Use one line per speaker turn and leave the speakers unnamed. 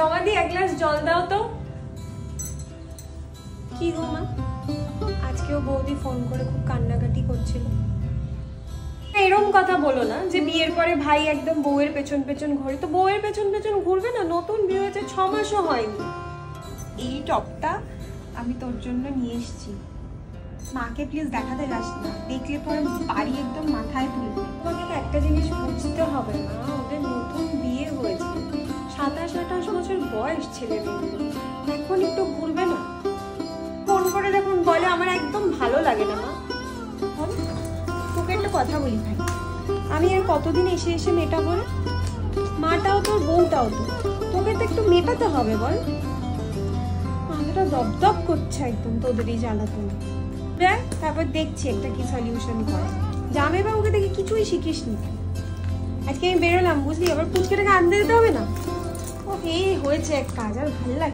রমাদি এক গ্লাস জল দাও তো। কি গো মা, আজকেও বৌদি ফোন করে খুব কান্নাকাটি করছিল। এরকম কথা বলো না যে বিয়ের পরে ভাই একদম বউয়ের পেছন পেছন ঘুরে। তো বউয়ের পেছন পেছন ঘুরবে না? নতুন বিয়ে হয়েছে, 6 মাসও হয়নি। এই টপটা আমি তোর জন্য নিয়ে এসেছি। মাকে প্লিজ দেখাতে যাস না, দেখলে পরে বাড়ি একদম মাথায় তুলবে। তোমাকে একটা জিনিস বুঝতে হবে না, ওদের নতুন বিয়ে হয়েছে, 27-28 বছর বয়স ছেলে মেয়েদের, এখন একটু ঘুরবে না? ফোন করে দেখুন বলে আমার একদম ভালো লাগে না মা। তোকে একটা কথা বলি ভাই, আমি আর কতদিন এসে এসে মেটাবো রে? মাটাও তোর, বউটাও তো, তোকে তো একটু মেটাতে হবে বল। মাথাটা দপদপ করছে একদম তোদেরই জ্বালাতন। তারপর দেখছি একটা কি সলিউশন করে। জামাই বাবুকে দেখে কিছুই শিখিস নি। আজকে আমি বেরোলাম বুঝলি, আবার পুচকেটাকে আনতে দিতে হবে না। ও এই হয়েছে এক কাজ, আর ভালো লাগে।